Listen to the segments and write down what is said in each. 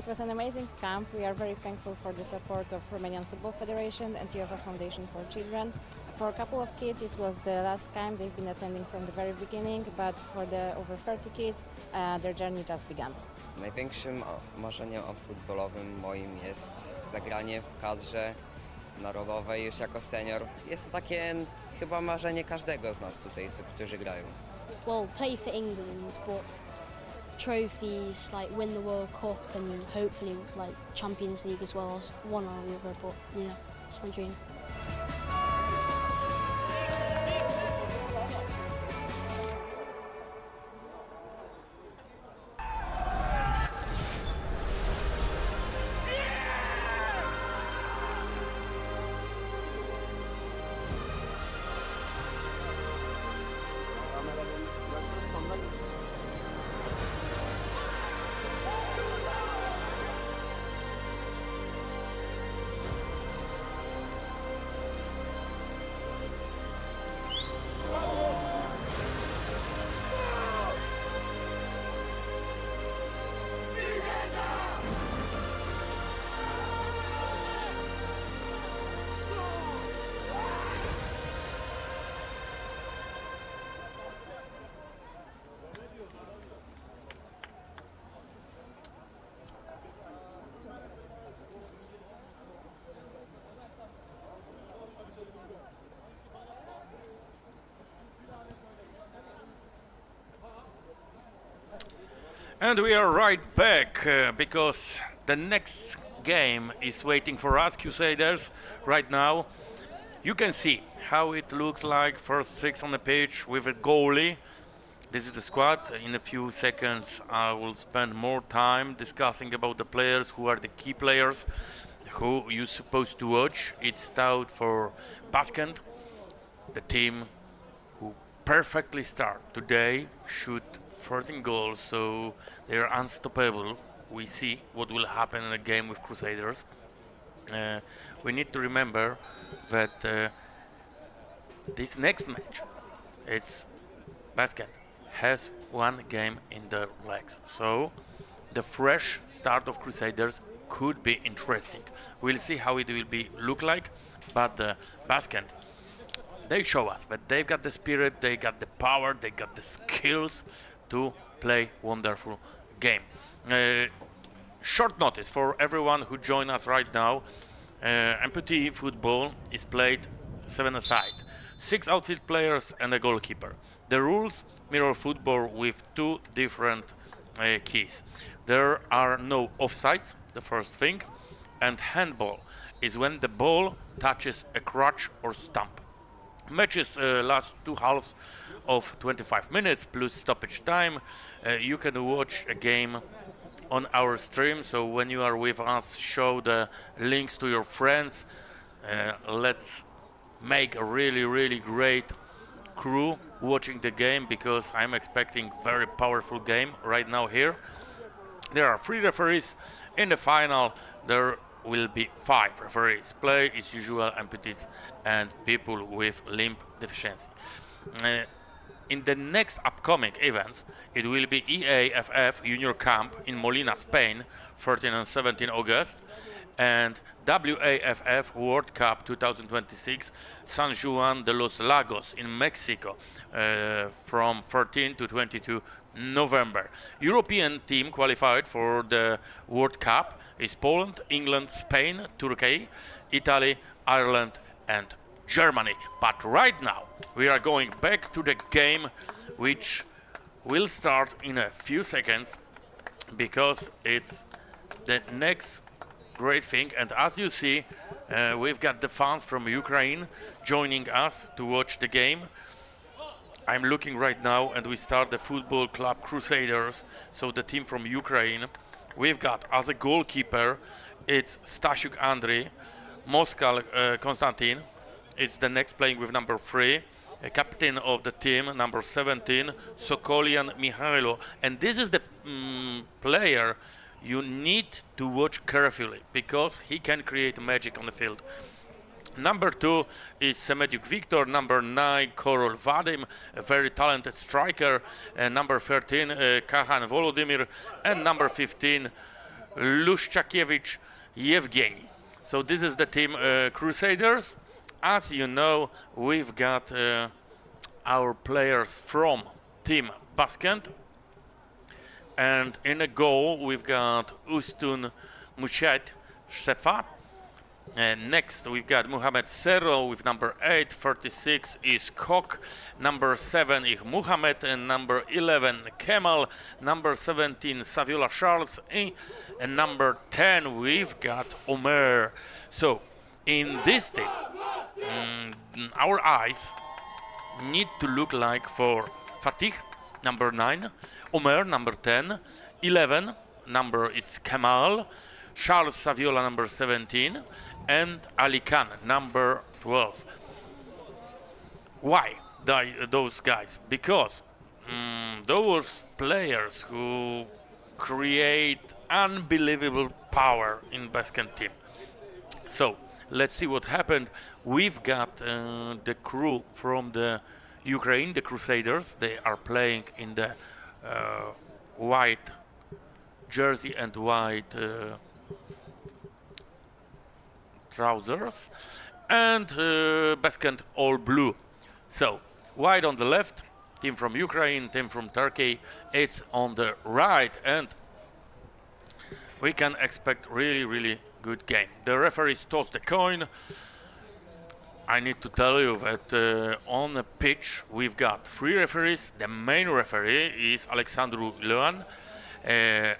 was an amazing camp. We are very thankful for the support of Romanian Football Federation and EAFF Foundation for Children. For a couple of kids, it was the last camp. They've been attending from the very beginning, but for the over 30 kids, their journey just began. Największym marzeniem futbolowym moim jest zagranie w kadrze narodowej już jako senior. Jest to takie chyba marzenie każdego z nas tutaj, którzy grają. Well, play for England, but trophies, like win the World Cup and hopefully like Champions League as well as one or the other, but yeah, it's my dream. And we are right back because the next game is waiting for us, Crusaders, right now. You can see how it looks like, first six on the pitch with a goalie. This is the squad. In a few seconds I will spend more time discussing about the players, who are the key players, who you're supposed to watch. It's out for Başkent, the team who perfectly start today, shoot 14 goals, so they're unstoppable. We see what will happen in a game with Crusaders. We need to remember that this next match, it's Başkent has one game in their legs, so the fresh start of Crusaders could be interesting. We'll see how it will be look like, but Başkent, they show us that they've got the spirit, they got the power, they got the skills to play wonderful game. Short notice for everyone who join us right now. Amputee football is played 7-a-side, 6 outfield players and a goalkeeper. The rules mirror football with 2 different keys. There are no offsides, the first thing, and handball is when the ball touches a crutch or stump. Matches last 2 halves of 25 minutes plus stoppage time. You can watch a game on our stream, so when you are with us, show the links to your friends. Let's make a really great crew watching the game, because I'm expecting very powerful game right now here. There are 3 referees. In the final there will be 5 referees. Play is usual amputees and people with limb deficiency. In the next upcoming events, it will be EAFF Junior Camp in Molina, Spain, 13 and 17 August, and WAFF World Cup 2026, San Juan de los Lagos in Mexico, from 13 to 22 November. European team qualified for the World Cup is Poland, England, Spain, Turkey, Italy, Ireland, and Germany. But right now we are going back to the game, which will start in a few seconds, because it's the next great thing. And as you see, we've got the fans from Ukraine joining us to watch the game. I'm looking right now, and we start the football club Crusaders, so the team from Ukraine. We've got as a goalkeeper, it's Stasiuk Andriy, Moskal Konstantin. It's the next playing with number 3, a captain of the team, number 17, Sokolian Mihailo. And this is the player you need to watch carefully, because he can create magic on the field. Number 2 is Semediuk Viktor, number 9 Korol Vadim, a very talented striker, number 13 Kahan Volodymyr, and number 15 Luszczakiewicz Yevgeny. So this is the team Crusaders. As you know, we've got our players from team Başkent, and in a goal we've got Ustun Mushet Shefa. And next we've got Muhammad Serro with number 8, 36 is Kok, number 7 is Muhammad, and number 11 Kemal, number 17 Saviola Charles, and number 10 we've got Omer. So in this team, our eyes need to look like for Fatih, number 9, Omer, number 10, 11 number is Kemal, Charles Saviola, number 17, and Ali Khan, number 12. Why those guys? Because those players who create unbelievable power in Başkent team. So let's see what happened. We've got the crew from the Ukraine, the Crusaders. They are playing in the white jersey and white trousers, and Başkent all blue. So white on the left, team from Ukraine, team from Turkey. It's on the right, and we can expect really good game. The referees toss the coin. I need to tell you that on the pitch we've got 3 referees. The main referee is Alexandru Leon,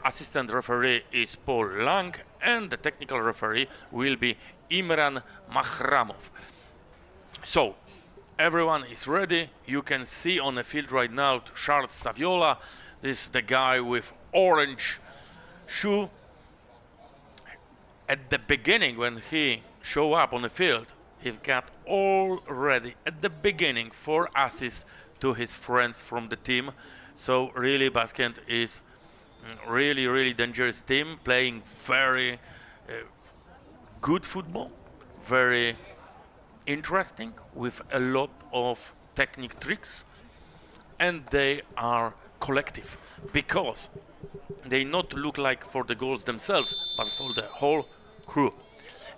assistant referee is Paul Lang, and the technical referee will be Imran Mahramov. So everyone is ready. You can see on the field right now Charles Saviola. This is the guy with orange shoe. At the beginning, when he show up on the field, he got already at the beginning 4 assists to his friends from the team. So really Başkent is really dangerous team, playing very good football, very interesting, with a lot of technique tricks, and they are collective because they not look like for the goals themselves but for the whole crew.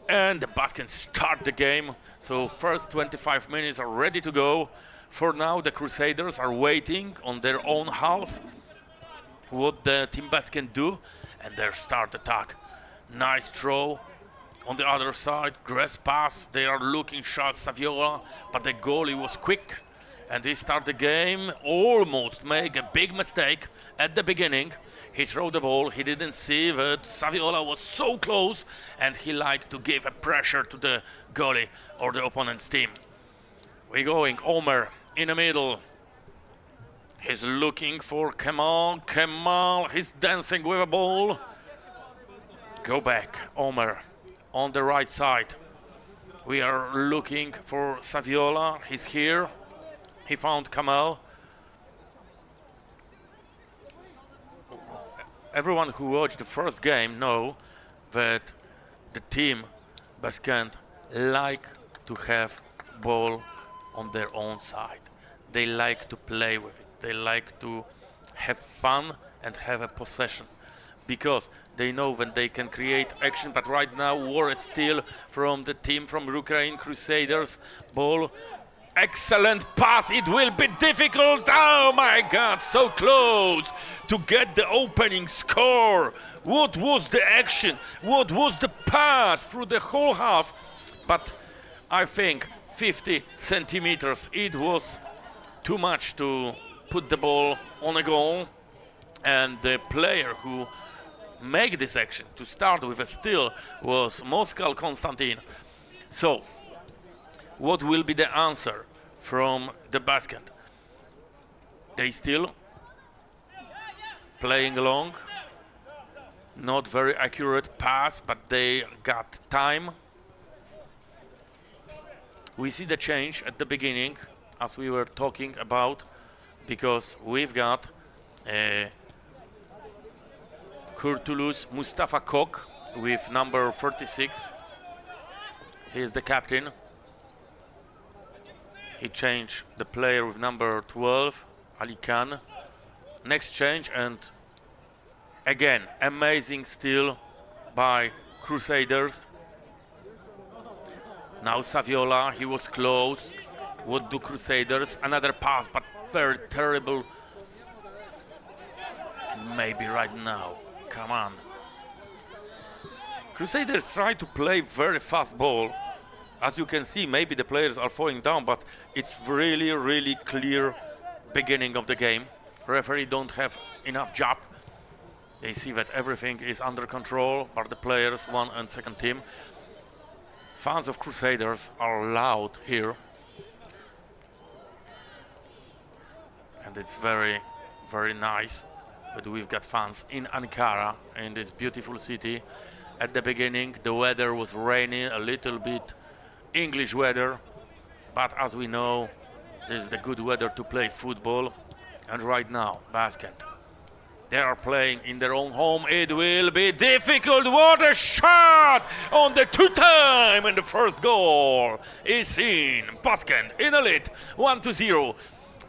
And the Başkent start the game, so first 25 minutes are ready to go. For now the Crusaders are waiting on their own half what the team Başkent do, and their start attack. Nice throw on the other side, grass pass. They are looking Charles Saviola, but the goalie was quick, and they start the game. Almost make a big mistake at the beginning. He threw the ball, he didn't see that Saviola was so close, and he liked to give a pressure to the goalie or the opponent's team. We're going Omer in the middle. He's looking for Kemal. Kemal, he's dancing with a ball. Go back, Omer, on the right side. We are looking for Saviola. He's here. He found Kemal. Everyone who watched the first game know that the team Başkent like to have ball on their own side. They like to play with it. They like to have fun and have a possession, because they know when they can create action. But right now war is still from the team from Ukraine, Crusaders. Ball, excellent pass. It will be difficult. Oh my God, so close to get the opening score. What was the action? What was the pass through the whole half? But I think 50 centimeters, it was too much to put the ball on a goal, and the player who made this action to start with a steal was Moskal Konstantin. So what will be the answer from the Başkent? They still playing along, not very accurate pass, but they got time. We see the change at the beginning, as we were talking about, because we've got Kurtulus Mustafa Kok with number 36. He is the captain. He changed the player with number 12, Ali Khan. Next change, and Again, amazing steal by Crusaders. Now Saviola, he was close. What do Crusaders? Another pass, but very terrible. Maybe right now. Come on. Crusaders try to play very fast ball. As you can see, maybe the players are falling down, but it's really, really clear beginning of the game. Referee don't have enough job. They see that everything is under control by the players, one and second team. Fans of Crusaders are loud here. And it's very, very nice that we've got fans in Ankara, in this beautiful city. At the beginning, the weather was rainy, a little bit English weather, but as we know, this is the good weather to play football. And right now, Başkent, they are playing in their own home. It will be difficult. What a shot on the 2-time, and the first goal is in. Başkent in the lead, 1-0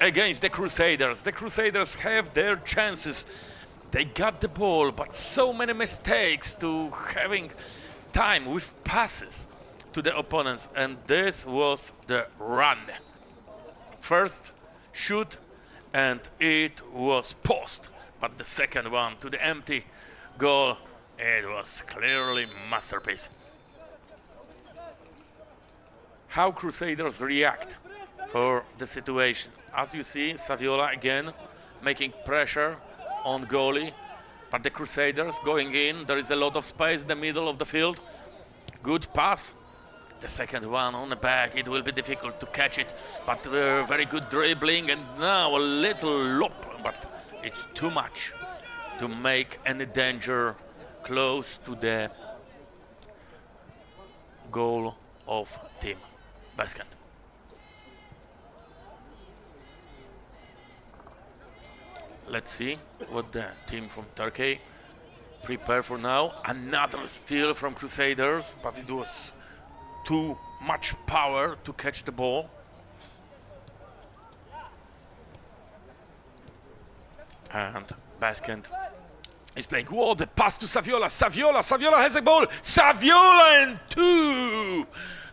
against the Crusaders. The Crusaders have their chances. They got the ball, but so many mistakes to having time with passes to the opponents, and this was the run. First shoot, and it was post, but the second one to the empty goal, it was clearly masterpiece. How Crusaders react for the situation? As you see, Saviola again making pressure on goalie, but the Crusaders going in. There is a lot of space in the middle of the field. Good pass. The second one on the back, it will be difficult to catch it, but very good dribbling, and now a little lob, but it's too much to make any danger close to the goal of team Başkent. Let's see what the team from Turkey prepare for now. Another steal from Crusaders, but it was too much power to catch the ball. And Başkent is playing. Whoa, the pass to Saviola. Saviola has a ball. Saviola, and 2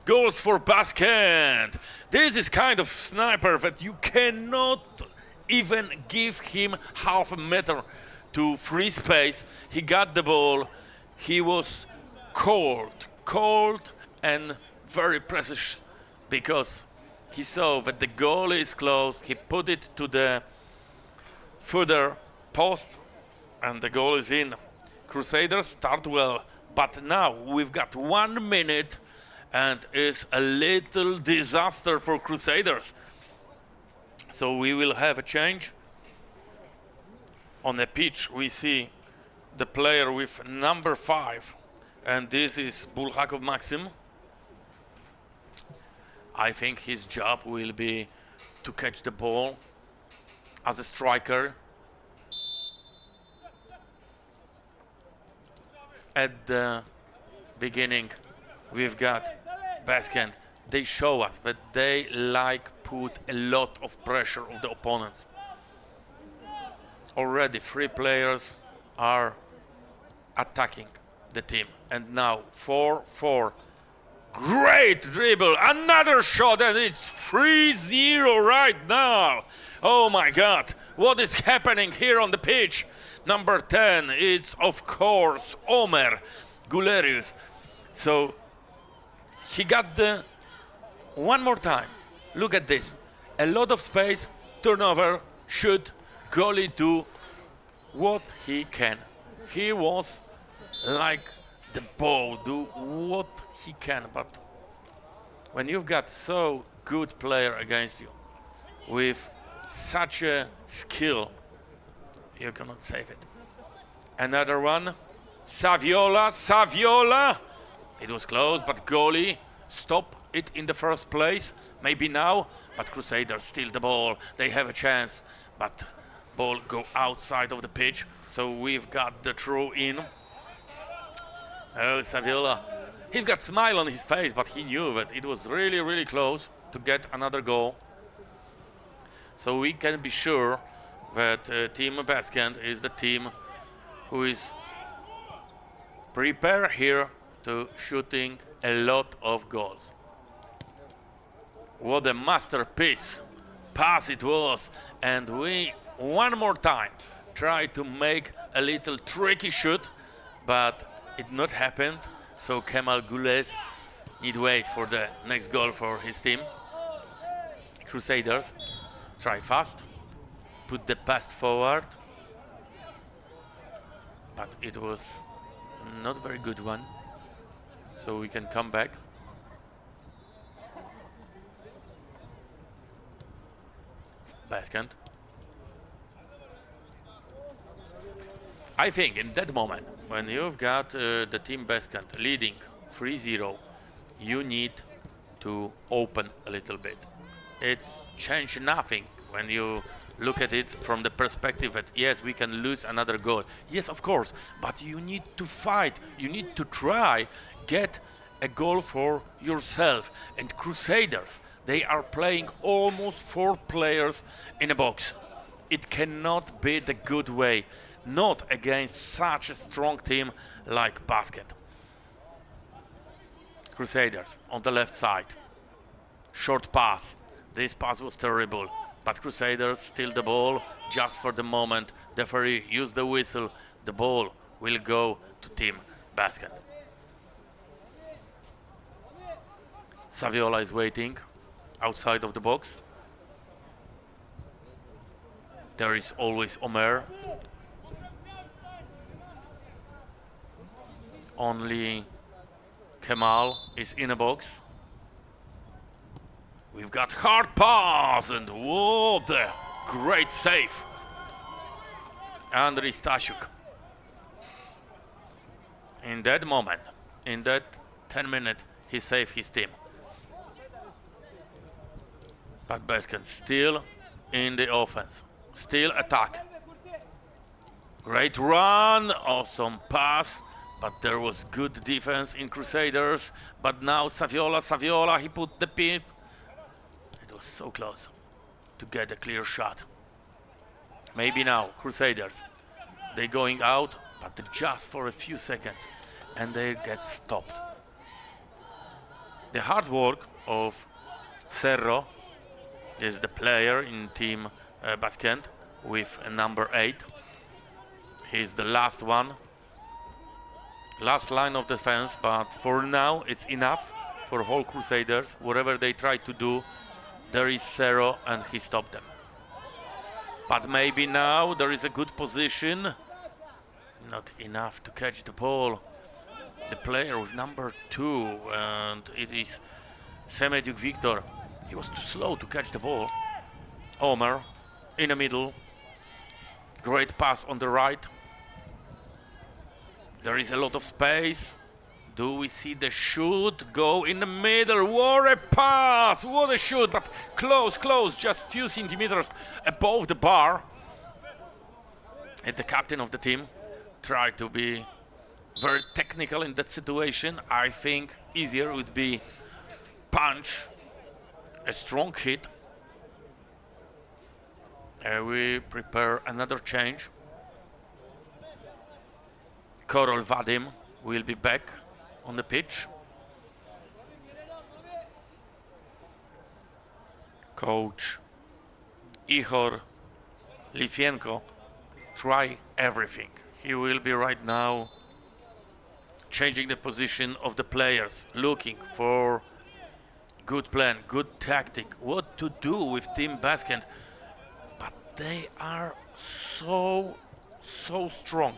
goals for Başkent. This is kind of sniper that you cannot even give him half a meter to free space. He got the ball. He was cold and very precise, because he saw that the goal is close. He put it to the further post, and the goal is in. Crusaders start well, but now we've got 1 minute, and it's a little disaster for Crusaders. So we will have a change. On the pitch, we see the player with number 5, and this is Bulhakov Maxim. I think his job will be to catch the ball as a striker. At the beginning, we've got Başkent. They show us that they put a lot of pressure on the opponents. Already 3 players are attacking the team, and now 4-4. Great dribble, another shot, and it's 3-0 right now. Oh my God, what is happening here on the pitch? Number 10 is, of course, Omer Gulerius. So he got the one more time. Look at this, a lot of space, turnover, shoot, goalie do what he can. He was like the ball, do what he can, but when you've got so good player against you with such a skill, you cannot save it. Another one, Saviola. It was close, but goalie stopped it in the first place. Maybe now, but Crusaders steal the ball. They have a chance, but ball go outside of the pitch. So we've got the throw in. Oh, Saviola. He's got a smile on his face, but he knew that it was really, really close to get another goal. So we can be sure that Team Başkent is the team who is prepared here to shooting a lot of goals. What a masterpiece pass it was, and we one more time try to make a little tricky shoot, but it not happened. So Kemal Gules need wait for the next goal for his team. Crusaders try fast, put the pass forward, but it was not very good one. So we can come back. Başkent. I think in that moment, when you've got the team Başkent leading 3-0, you need to open a little bit. It's changed nothing when you look at it from the perspective that yes, we can lose another goal. Yes, of course, but you need to fight. You need to try get a goal for yourself. And Crusaders, they are playing almost 4 players in a box. It cannot be the good way, not against such a strong team like Başkent. Crusaders on the left side. Short pass. This pass was terrible, but Crusaders steal the ball just for the moment. The referee used the whistle. The ball will go to team Başkent. Saviola is waiting outside of the box. There is always Omer. Only Kemal is in a box. We've got hard pass, and what a great save. Andriy Stasiuk. In that moment, in that 10 minutes, he saved his team. But Başkent still in the offense, still attack. Great run, awesome pass, but there was good defense in Crusaders. But now Saviola, he put the pin. It was so close to get a clear shot. Maybe now Crusaders, they going out, but just for a few seconds, and they get stopped. The hard work of Cerro is the player in team Başkent with number 8. He's the last one, last line of defense, but for now it's enough for whole Crusaders. Whatever they try to do, there is Cerro and he stopped them. But maybe now there is a good position, not enough to catch the ball. The player with number 2, and it is Semediuk Victor. He was too slow to catch the ball. Omer in the middle. Great pass on the right. There is a lot of space. Do we see the shoot go in the middle? What a pass! What a shoot! But close, just few centimeters above the bar. And the captain of the team tried to be very technical in that situation. I think easier would be punch, a strong hit. We prepare another change. Korol Vadim will be back on the pitch. Coach Ihor Litvienko try everything. He will be right now changing the position of the players, looking for good plan, good tactic, what to do with Team Başkent. But they are so strong.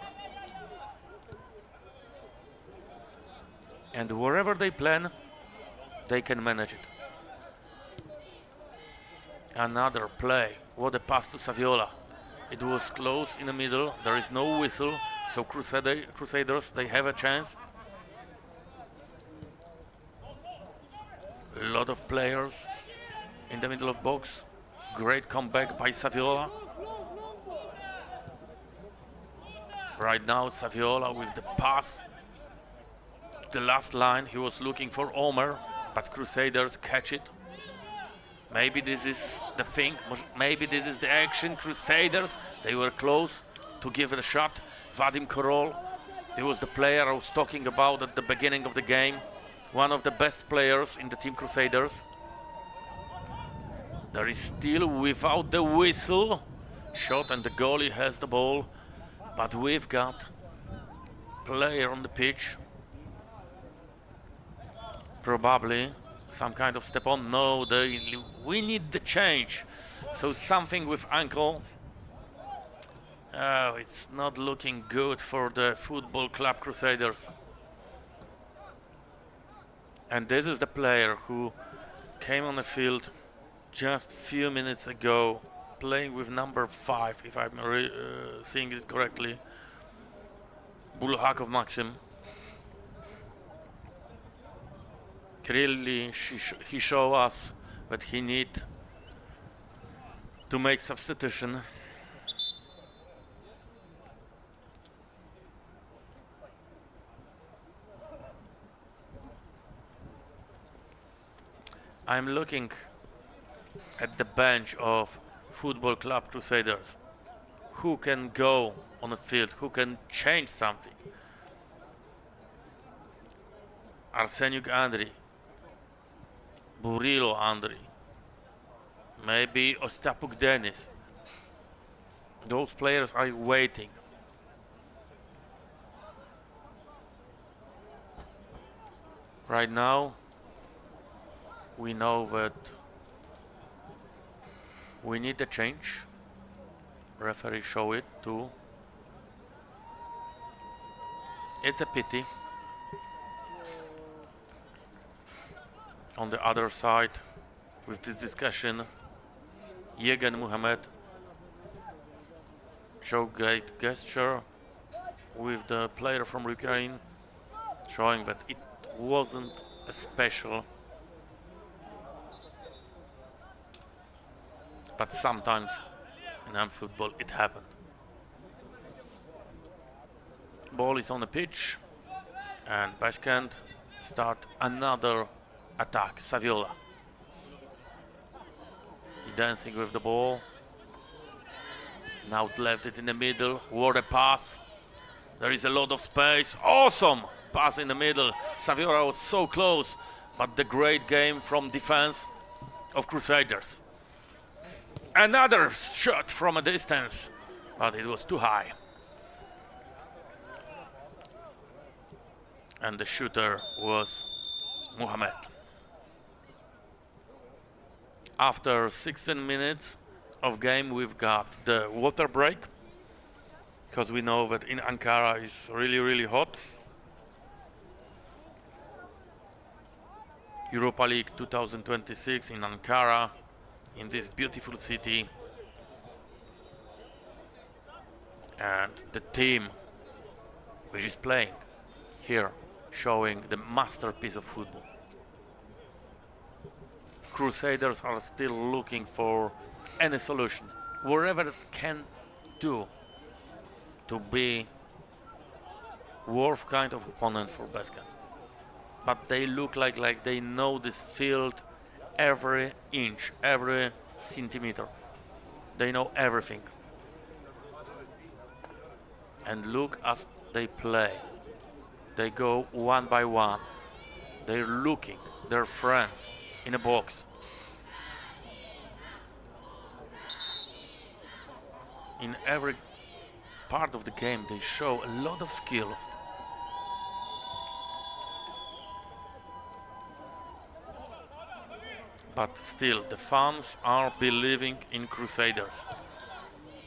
And wherever they plan, they can manage it. Another play. What a pass to Saviola. It was close in the middle. There is no whistle. So Crusaders, they have a chance. A lot of players in the middle of box. Great comeback by Saviola. Right now, Saviola with the pass. The last line, he was looking for Omer, but Crusaders catch it. Maybe this is the thing, maybe this is the action. Crusaders, they were close to give it a shot. Vadim Korol. He was the player I was talking about at the beginning of the game. One of the best players in the Team Crusaders. There is still, without the whistle, shot, and the goalie has the ball. But we've got player on the pitch. Probably some kind of step on. No, we need the change. So something with ankle. Oh, it's not looking good for the Football Club Crusaders. And this is the player who came on the field just a few minutes ago, playing with number 5, if I'm seeing it correctly. Bulhakov Maxim. Clearly, he showed us that he need to make substitution. I'm looking at the bench of Football Club Crusaders. Who can go on the field? Who can change something? Arseniuk Andriy, Burilo Andriy, maybe Ostapuk Denis. Those players are waiting. Right now, we know that we need a change. Referee show it too. It's a pity. On the other side, with this discussion, Yegan Muhammad showed great gesture with the player from Ukraine, showing that it wasn't a special. But sometimes in football it happened. Ball is on the pitch, and Başkent start another attack. Saviola. He dancing with the ball. Now left it in the middle. What a pass. There is a lot of space. Awesome pass in the middle. Saviola was so close, but the great game from defense of Crusaders. Another shot from a distance, but it was too high. And the shooter was Muhammad. After 16 minutes of game, we've got the water break, because we know that in Ankara it's really, really hot. Europa League 2026 in Ankara, in this beautiful city, and the team which is playing here, showing the masterpiece of football. Crusaders are still looking for any solution, wherever it can do, to be worth kind of opponent for Başkent. But they look like they know this field every inch, every centimeter. They know everything. And look as they play. They go one by one. They're looking, their friends in a box. In every part of the game, they show a lot of skills. But still, the fans are believing in Crusaders.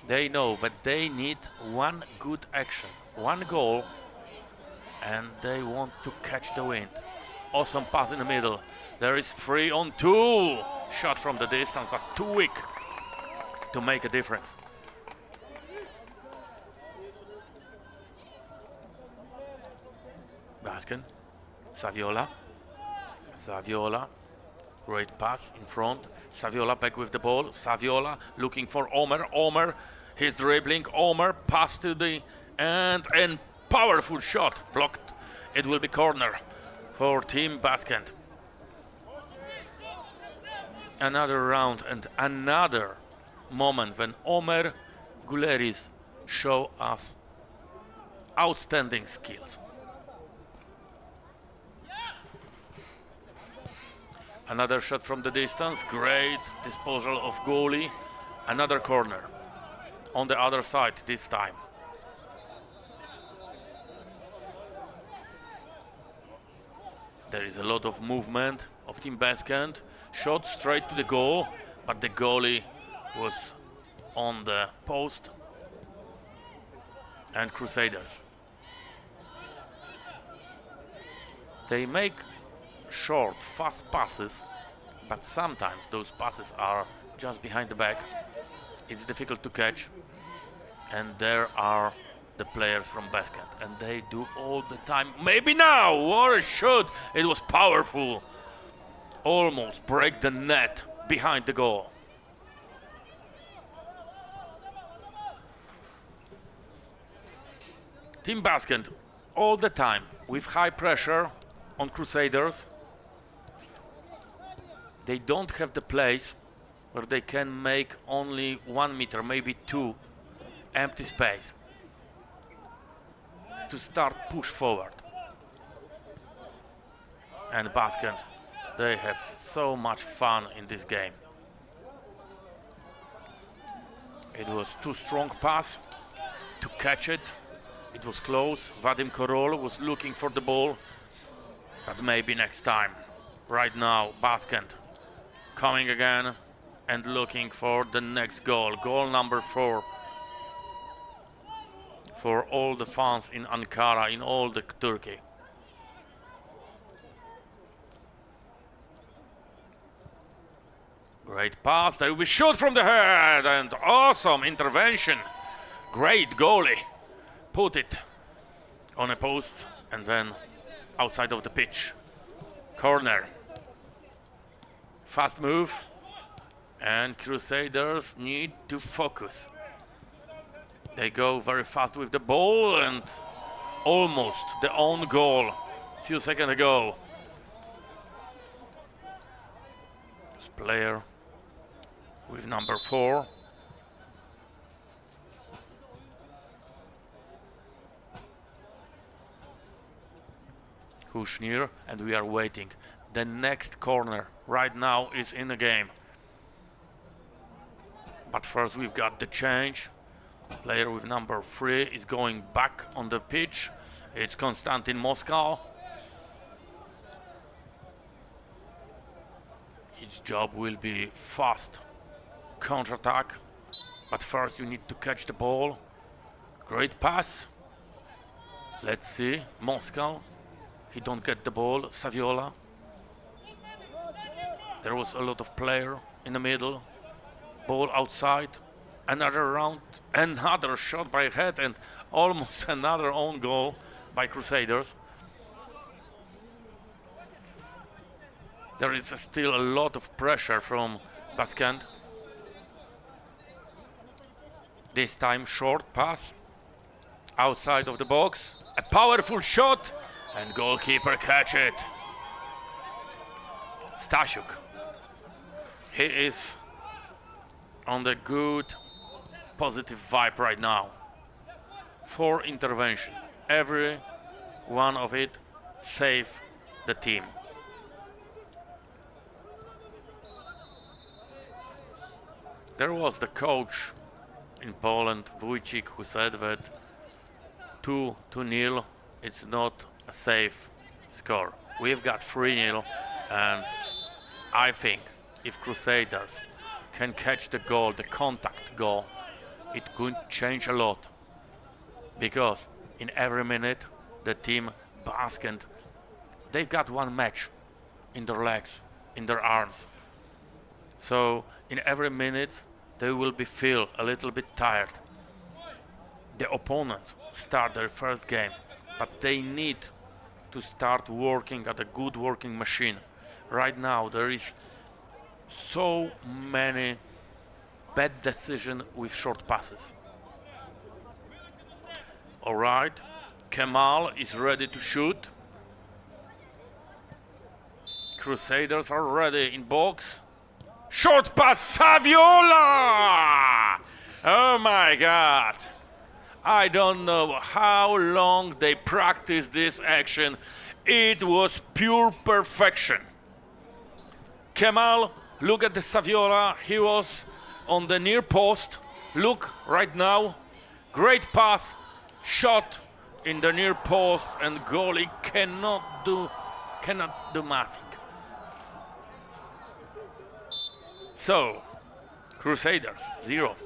They know that they need one good action, one goal, and they want to catch the wind. Awesome pass in the middle. There is 3-on-2. Shot from the distance, but too weak to make a difference. Başkent, Saviola. Saviola. Great pass in front. Saviola back with the ball. Saviola looking for Omer. Omer, he's dribbling. Omer, pass to the end, and powerful shot. Blocked. It will be corner for Team Başkent. Another round and another moment when Omer Guleris show us outstanding skills. Another shot from the distance, great disposal of goalie. Another corner on the other side this time. There is a lot of movement of Team Başkent. Shot straight to the goal, but the goalie was on the post. And Crusaders. They make short, fast passes, but sometimes those passes are just behind the back. It's difficult to catch, and there are the players from Başkent, and they do all the time. Maybe now, what a shot! It was powerful. Almost break the net behind the goal. Team Başkent all the time with high pressure on Crusaders. They don't have the place where they can make only 1 meter, maybe 2 empty space to start push forward. And Başkent, they have so much fun in this game. It was too strong pass to catch it. It was close. Vadim Korol was looking for the ball, but maybe next time. Right now, Başkent coming again and looking for the next goal. Goal number 4 for all the fans in Ankara, in all the Turkey. Great pass, there will be shot from the head, and awesome intervention. Great goalie. Put it on a post and then outside of the pitch. Corner. Fast move, and Crusaders need to focus. They go very fast with the ball, and almost the own goal a few seconds ago. This player with number 4. Kushnir, and we are waiting. The next corner right now is in the game. But first we've got the change. Player with number 3 is going back on the pitch. It's Konstantin Moskal. His job will be fast counter-attack. But first you need to catch the ball. Great pass. Let's see, Moskal. He don't get the ball. Saviola. There was a lot of player in the middle. Ball outside. Another round. Another shot by head, and almost another own goal by Crusaders. There is still a lot of pressure from Başkent. This time short pass. Outside of the box. A powerful shot. And goalkeeper catch it. Stasiuk. He is on the good, positive vibe right now. 4 interventions. Every one of it save the team. There was the coach in Poland, Wójcik, who said that 2-0, it's not a safe score. We've got 3-0, and I think if Crusaders can catch the goal, the contact goal, it could change a lot. Because in every minute, the team Başkent, they've got 1 match in their legs, in their arms. So in every minute, they will be feel a little bit tired. The opponents start their first game, but they need to start working at a good working machine. Right now, there is so many bad decisions with short passes. All right, Kemal is ready to shoot. Crusaders are ready in box. Short pass, Saviola! Oh my God! I don't know how long they practiced this action. It was pure perfection. Kemal, look at the Saviola. He was on the near post. Look right now. Great pass, shot in the near post, and goalie cannot do nothing. So, Crusaders 0,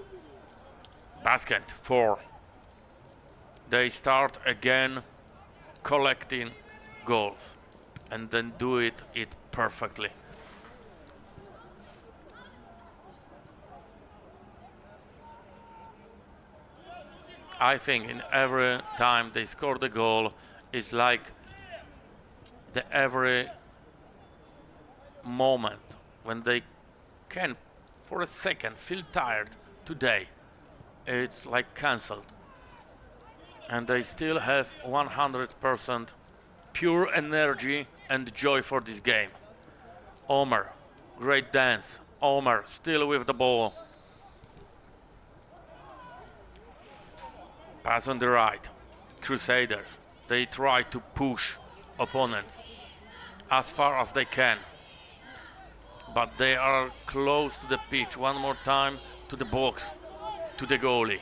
Başkent 4. They start again collecting goals and then do it perfectly. I think in every time they score the goal, it's like every moment when they can for a second feel tired today, it's like cancelled. And they still have 100% pure energy and joy for this game. Omer, great dance. Omer still with the ball. Pass on the right. Crusaders, they try to push opponents as far as they can. But they are close to the pitch. One more time to the box, to the goalie.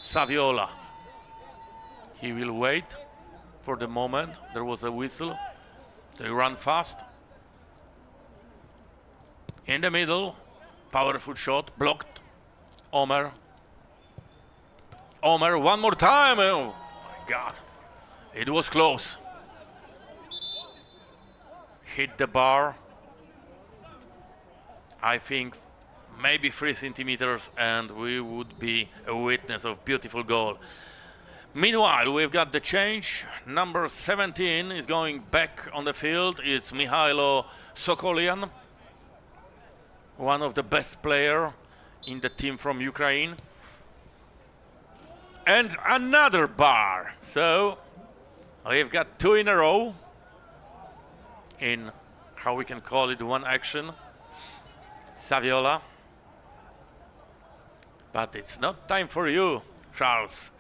Saviola. He will wait for the moment. There was a whistle. They run fast. In the middle, powerful shot, blocked. Omer. Omer, one more time. Oh my God. It was close. Hit the bar. I think maybe 3 centimeters and we would be a witness of beautiful goal. Meanwhile, we've got the change. Number 17 is going back on the field. It's Mihailo Sokolian, one of the best players in the team from Ukraine. And another bar. So we've got 2 in a row in, how we can call it, one action. Saviola. But it's not time for you, Charles,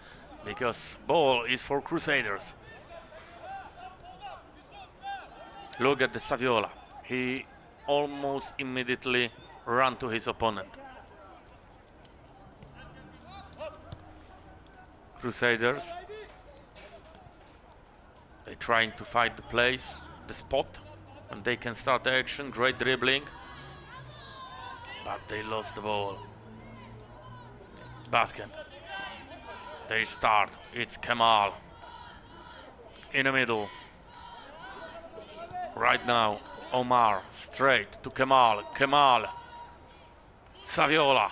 because ball is for Crusaders. Look at the Saviola. He almost immediately ran to his opponent. Crusaders. They're trying to find the place, the spot, and they can start the action. Great dribbling. But they lost the ball. Başkent. They start. It's Kemal. In the middle. Right now, Omar straight to Kemal. Kemal. Saviola.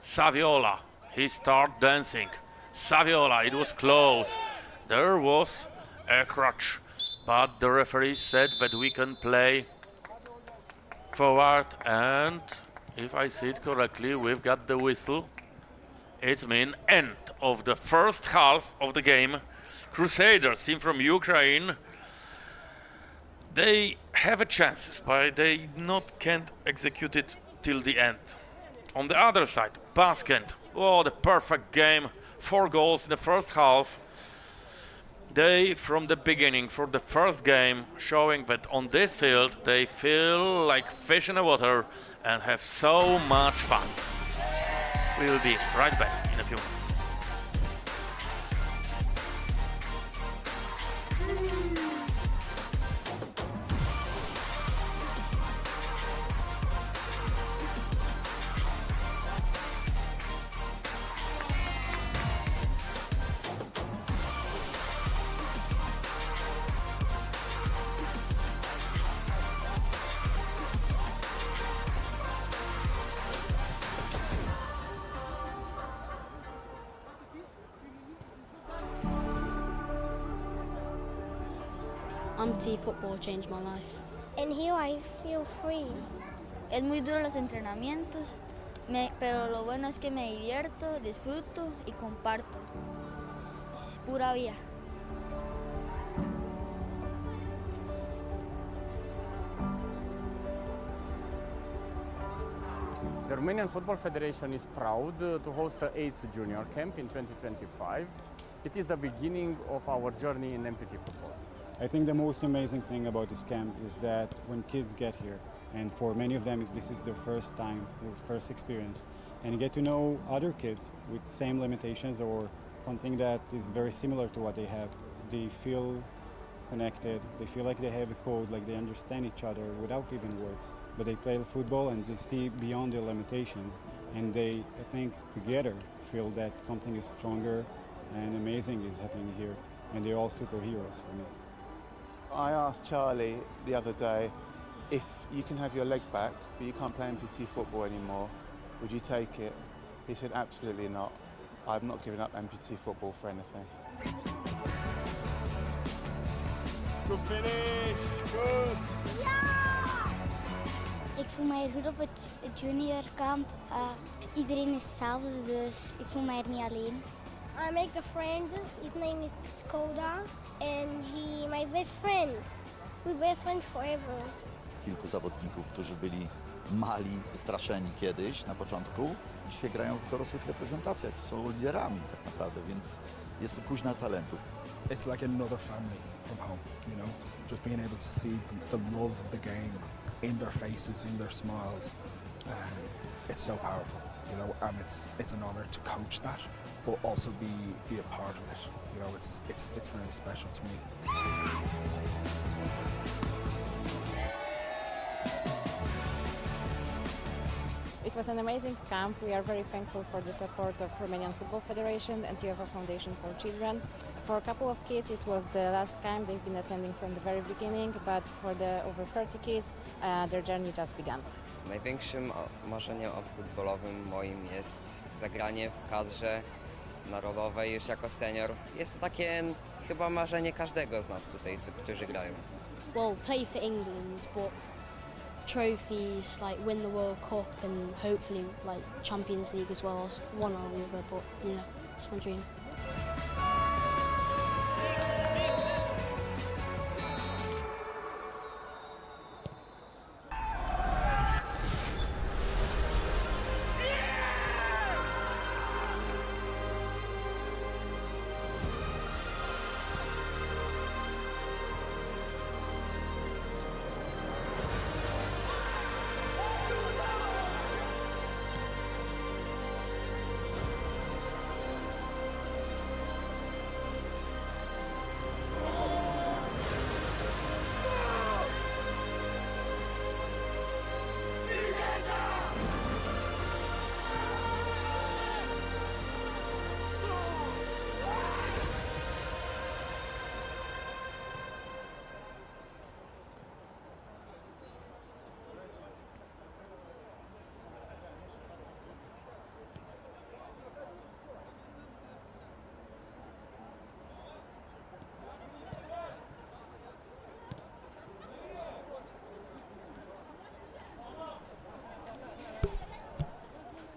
Saviola. He start dancing. Saviola. It was close. There was a crutch. But the referee said that we can play forward, and if I see it correctly, we've got the whistle. It means end of the first half of the game. Crusaders, team from Ukraine, they have a chance, but they can't execute it till the end. On the other side, Başkent, oh, the perfect game, 4 goals in the first half. They, from the beginning, for the first game, showing that on this field they feel like fish in the water and have so much fun. We will be right back in a few minutes. Amputee football changed my life. And here I feel free. Es muy duro los entrenamientos, pero lo bueno es que me divierto, disfruto y comparto. Es pura vida. The Romanian Football Federation is proud to host the 8th Junior Camp in 2025. It is the beginning of our journey in amputee football. I think the most amazing thing about this camp is that when kids get here, and for many of them this is their first time, this first experience, and get to know other kids with same limitations or something that is very similar to what they have. They feel connected, they feel like they have a code, like they understand each other without even words. But they play football and they see beyond their limitations, and they, I think, together feel that something is stronger and amazing is happening here, and they're all superheroes for me. I asked Charlie the other day, if you can have your leg back, but you can't play amputee football anymore, would you take it? He said, absolutely not. I'm not giving up amputee football for anything. Good finish, good! Ik voel mij er goed op het juniorkamp. Iedereen is hetzelfde, dus ik voel mij er niet alleen. I make a friend. His name is Skoda, and he my best friend. We're best friends forever. Kilku zawodników, którzy byli mali, wystraszeni kiedyś na początku, dzisiaj grają w dorosłych reprezentacjach, są liderami tak naprawdę, więc jest to kuźnia talentów. It's like another family from home, you know, just being able to see the love of the game in their faces, in their smiles. It's so powerful, you know, and it's an honor to coach that, but also be a part of it. You know, it's really special to me. It was an amazing camp. We are very thankful for the support of Romanian Football Federation and EAFF Foundation for Children. For a couple of kids it was the last camp they've been attending from the very beginning, but for the over 30 kids their journey just began. Największym marzeniem futbolowym moim jest zagranie w kadrze narodowej już jako senior. Jest to takie chyba marzenie każdego z nas tutaj, którzy grają. Well, play for England, but trophies, like win the World Cup and hopefully like Champions League as well as one or the other, but yeah, it's my dream.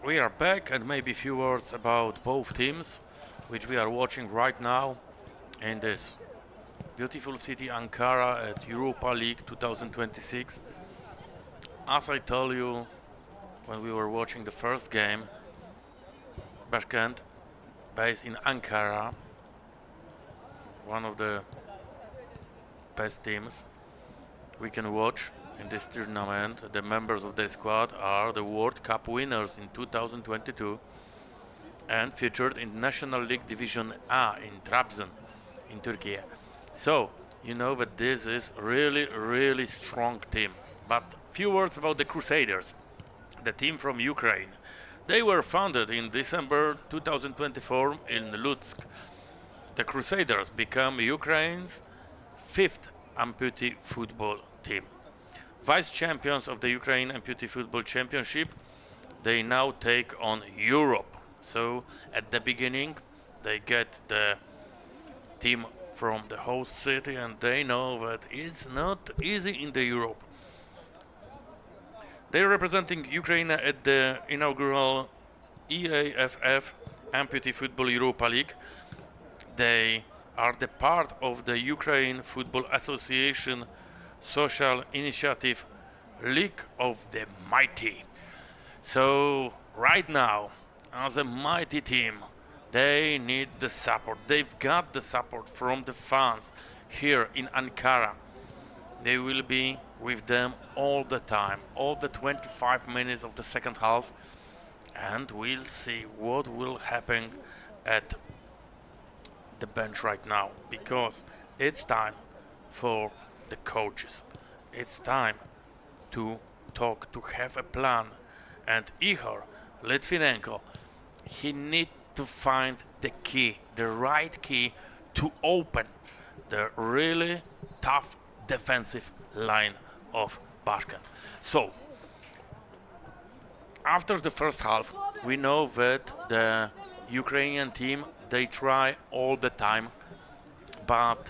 We are back, and maybe a few words about both teams, which we are watching right now in this beautiful city Ankara at Europa League 2026. As I told you when we were watching the first game, Başkent, based in Ankara, one of the best teams we can watch in this tournament. The members of their squad are the World Cup winners in 2022 and featured in National League Division A in Trabzon in Turkey. So you know that this is really strong team. But few words about the Crusaders, the team from Ukraine. They were founded in December 2024 in Lutsk. The Crusaders become Ukraine's 5th amputee football team. Vice champions of the Ukraine Amputee Football Championship, they now take on Europe. So at the beginning they get the team from the host city, and they know that it's not easy in the Europe. They're representing Ukraine at the inaugural EAFF Amputee Football Europa League. They are the part of the Ukraine Football Association Social Initiative League of the Mighty. So right now, as a mighty team, they need the support. They've got the support from the fans here in Ankara. They will be with them all the time, all the 25 minutes of the second half, and we'll see what will happen at the bench right now, because it's time for the coaches. It's time to talk, to have a plan. And Ihor Litvinenko, he needs to find the key, the right key to open the really tough defensive line of Başkent. So, after the first half, we know that the Ukrainian team, they try all the time, but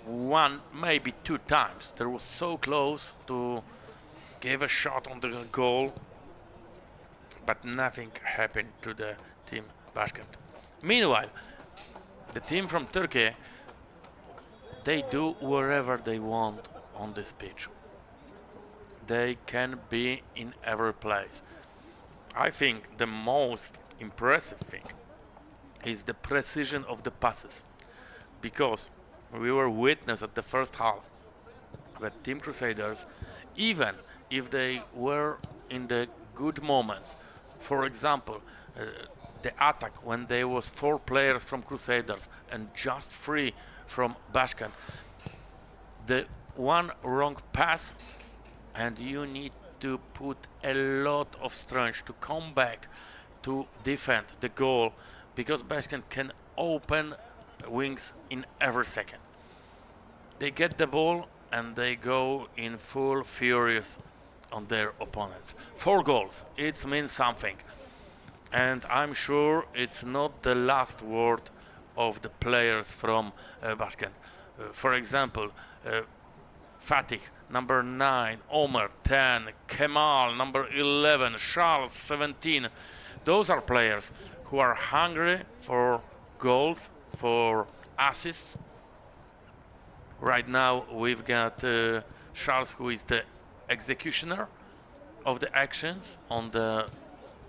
one, maybe two times, they were so close to give a shot on the goal, but nothing happened to the team Başkent. Meanwhile, the team from Turkey, they do wherever they want on this pitch. They can be in every place. I think the most impressive thing is the precision of the passes, because we were witness at the first half that Team Crusaders, even if they were in the good moments, for example, the attack when there was 4 players from Crusaders and just 3 from Başkent, the one wrong pass and you need to put a lot of strength to come back to defend the goal, because Başkent can open wings in every second. They get the ball and they go in full furious on their opponents. 4 goals, it means something. And I'm sure it's not the last word of the players from Başkent. For example, Fatih, number 9, Omer, 10, Kemal, number 11, Charles, 17. Those are players who are hungry for goals, for assists. Right now we've got Charles, who is the executioner of the actions on the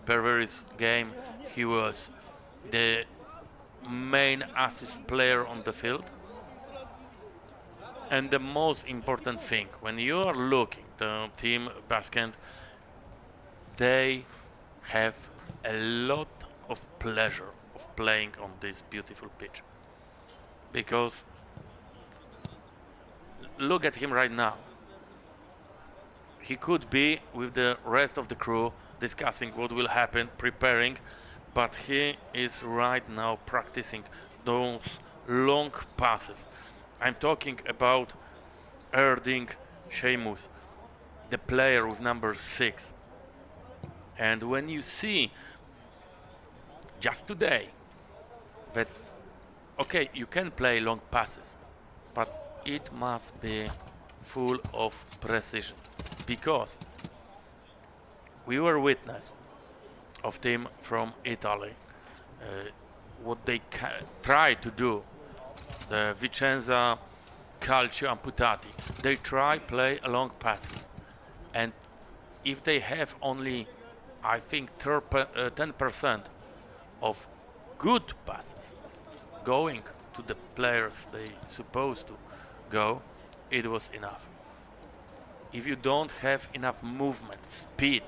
previous game. He was the main assist player on the field. And the most important thing, when you are looking the team Başkent, they have a lot of pleasure of playing on this beautiful pitch. Because look at him right now. He could be with the rest of the crew discussing what will happen, preparing, but he is right now practicing those long passes. I'm talking about Erding Sheamus, the player with number 6. And when you see just today that, okay, you can play long passes, but it must be full of precision, because we were witness of team from Italy, what they try to do, the Vicenza Calcio Amputati. They try play long passes, and if they have only, I think, 10% of good passes going to the players they supposed to go, it was enough. If you don't have enough movement, speed,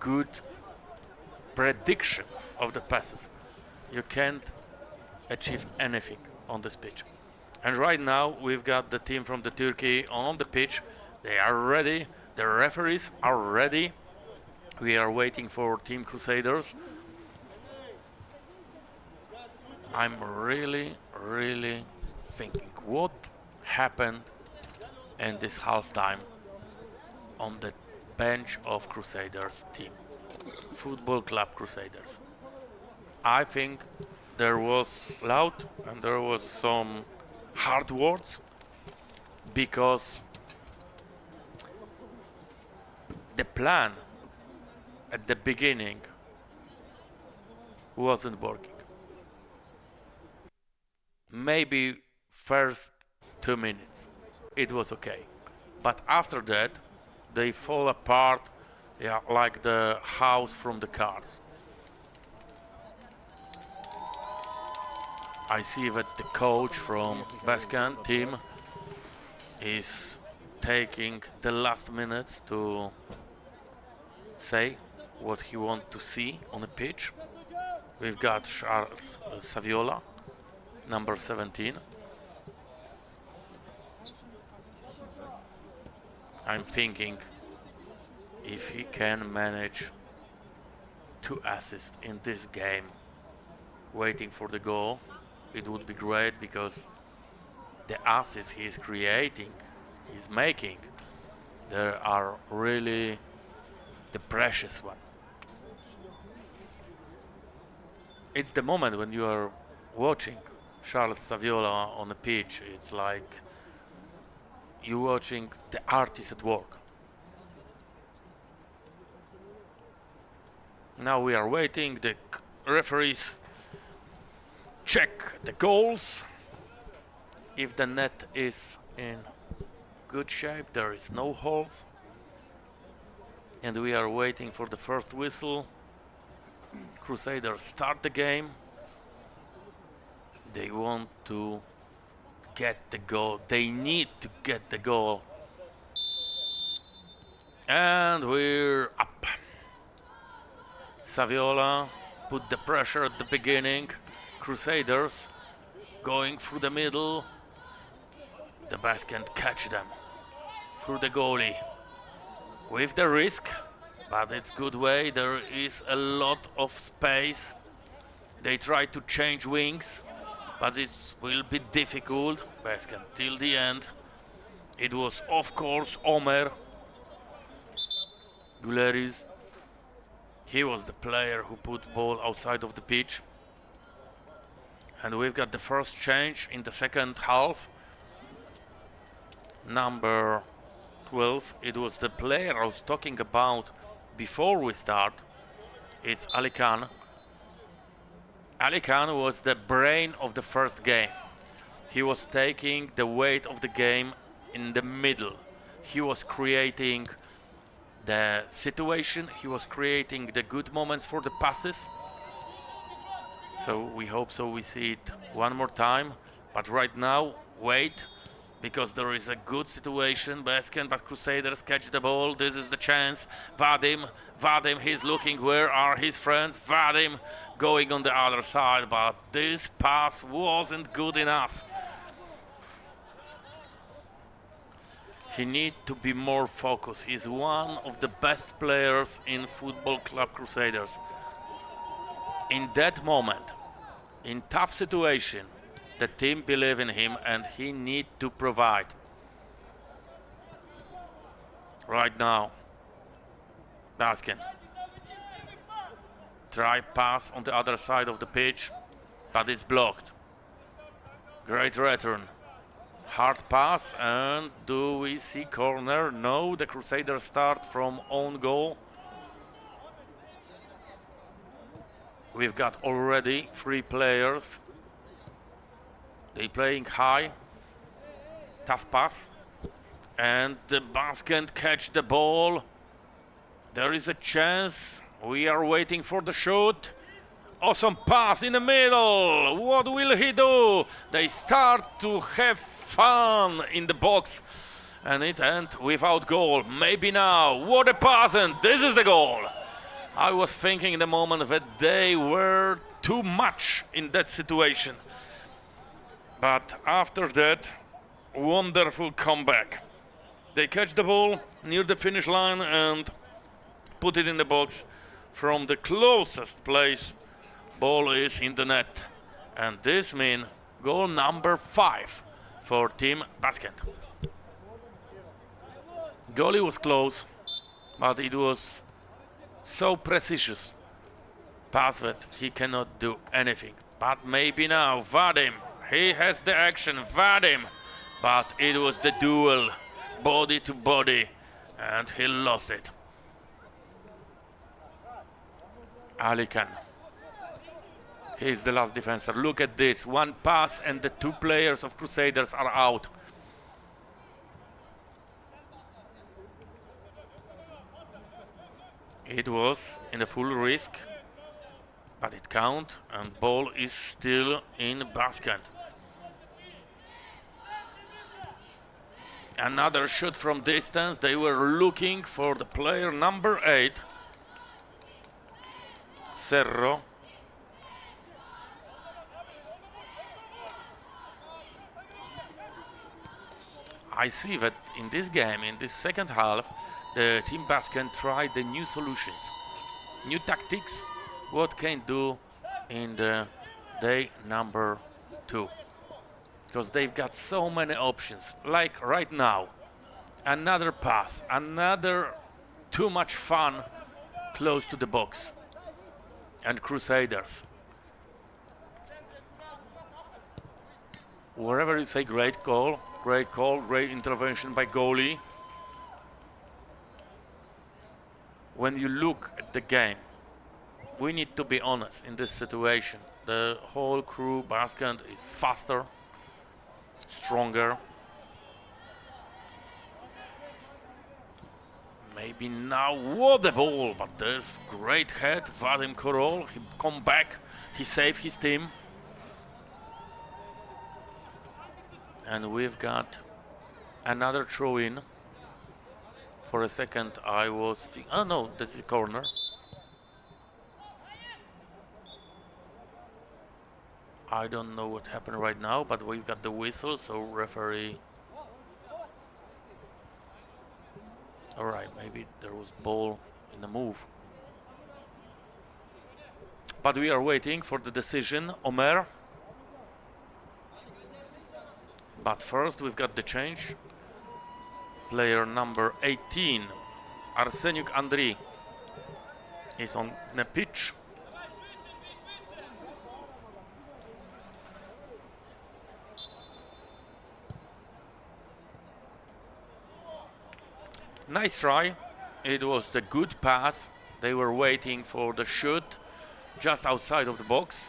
good prediction of the passes, you can't achieve anything on this pitch. And right now we've got the team from the Turkey on the pitch. They are ready, the referees are ready. We are waiting for Team Crusaders. I'm really thinking what happened in this halftime on the bench of Crusaders team, Football Club Crusaders. I think there was loud and there was some hard words, because the plan at the beginning wasn't working. Maybe first 2 minutes it was okay, but after that they fall apart Yeah, like the house from the cards. I see that the coach from Başkent team is taking the last minutes to say what he wants to see on the pitch. We've got Charles Saviola, number 17. I'm thinking if he can manage 2 assists in this game, waiting for the goal, it would be great, because the assists he's creating, he's making, they are really the precious one. It's the moment when you are watching Charles Saviola on the pitch, it's like you're watching the artist at work. Now we are waiting, the referees check the goals. If the net is in good shape, there is no holes. And we are waiting for the first whistle. Crusaders start the game. They want to get the goal. They need to get the goal. And we're up. Saviola put the pressure at the beginning. Crusaders going through the middle. The Başkent catch them through the goalie. With the risk, but it's good way. There is a lot of space. They try to change wings, but it will be difficult. Başkent till the end. It was, of course, Omer Guleris. He was the player who put ball outside of the pitch. And we've got the first change in the second half. Number 12, it was the player I was talking about before we start. It's Ali Khan. Ali Khan was the brain of the first game. He was taking the weight of the game in the middle. He was creating the situation, he was creating the good moments for the passes. So we hope so we see it one more time. But right now, wait, because there is a good situation. Başkent, but Crusaders catch the ball. This is the chance. Vadim, he's looking where are his friends. Vadim going on the other side, but this pass wasn't good enough. He needs to be more focused. He's one of the best players in Football Club Crusaders. In that moment, in tough situation, the team believe in him and he need to provide. Right now, Başkent. Try pass on the other side of the pitch, but it's blocked. Great return. Hard pass, and do we see corner? No, the Crusaders start from own goal. We've got already 3 players. They playing high. Tough pass. And the Başkent catch the ball. There is a chance. We are waiting for the shoot. Awesome pass in the middle. What will he do? They start to have fun in the box. And it ends without goal. Maybe now. What a pass, and this is the goal. I was thinking in the moment that they were too much in that situation. But after that, wonderful comeback. They catch the ball near the finish line and put it in the box from the closest place. Ball is in the net. And this means goal number 5 for Team Başkent. Goalie was close, but it was so precious pass that he cannot do anything. But maybe now, Vadim, he has the action, Vadim, but it was the duel, body to body, and he lost it. Ali Khan. He's the last defender. Look at this, one pass and the 2 players of Crusaders are out. It was in a full risk, but it count, and ball is still in Başkent. Another shot from distance. They were looking for the player number 8, Cerro. I see that in this game, in this second half, the team Başkent tried the new solutions, new tactics, what can do in the day number 2. Because they've got so many options, like right now, another pass, another too much fun close to the box, and Crusaders. Wherever you say great goal, great intervention by goalie. When you look at the game, we need to be honest in this situation. The whole crew, Başkent, is faster, stronger. Maybe now, what a ball, but there's great head, Vadim Korol, he come back, he saved his team. And we've got another throw-in. For a second I was thinking, oh no, this is a corner. I don't know what happened right now, but we've got the whistle, so referee. Alright, maybe there was ball in the move. But we are waiting for the decision. Omer. But first we've got the change. Player number 18, Arseniuk Andriy, is on the pitch. Nice try. It was the good pass. They were waiting for the shoot just outside of the box,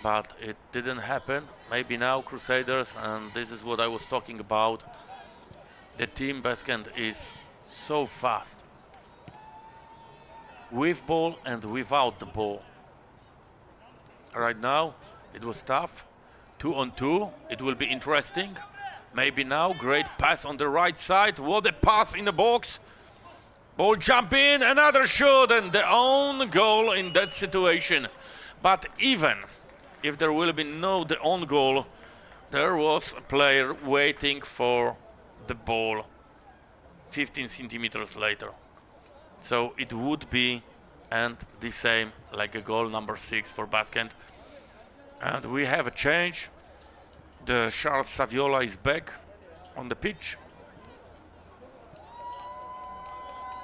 but it didn't happen. Maybe now Crusaders, and this is what I was talking about. The team Başkent is so fast, with ball and without the ball. Right now it was tough, 2-on-2. It will be interesting. Maybe now, great pass on the right side. What a pass in the box. Ball jump in, another shot, and the own goal in that situation. But even if there will be no the own goal, there was a player waiting for the ball 15 centimeters later. So it would be and the same like a goal number 6 for Başkent. And we have a change. The Charles Saviola is back on the pitch.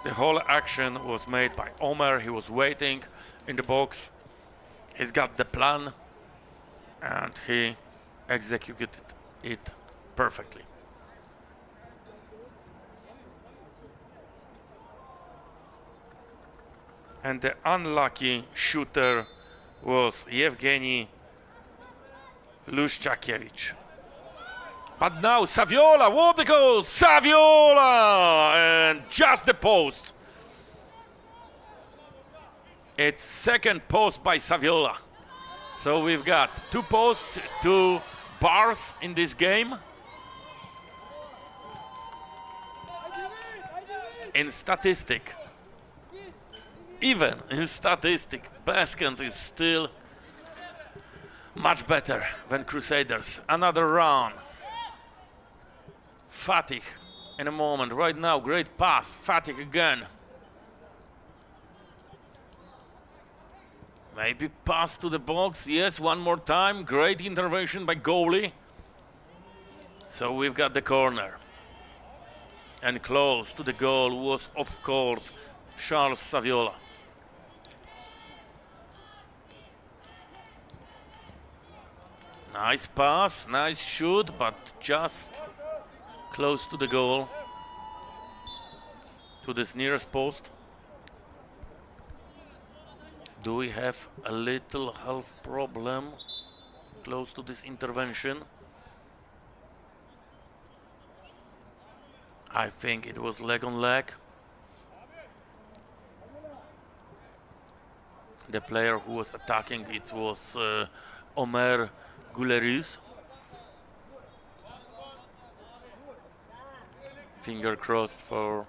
The whole action was made by Omer. He was waiting in the box. He's got the plan and he executed it perfectly. And the unlucky shooter was Yevgeny Lushchakiewicz. But now Saviola, what the goal! Saviola! And just the post. It's second post by Saviola. So we've got 2 posts, 2 bars in this game. In statistic, even in statistic, Başkent is still much better than Crusaders. Another round. Fatih in a moment. Right now, great pass. Fatih again. Maybe pass to the box. Yes, one more time. Great intervention by goalie. So we've got the corner. And close to the goal was, of course, Charles Saviola. Nice pass, nice shoot, but just close to the goal, to this nearest post. Do we have a little health problem close to this intervention? I think it was leg on leg. The player who was attacking, it was Omer Guleriz. Finger crossed for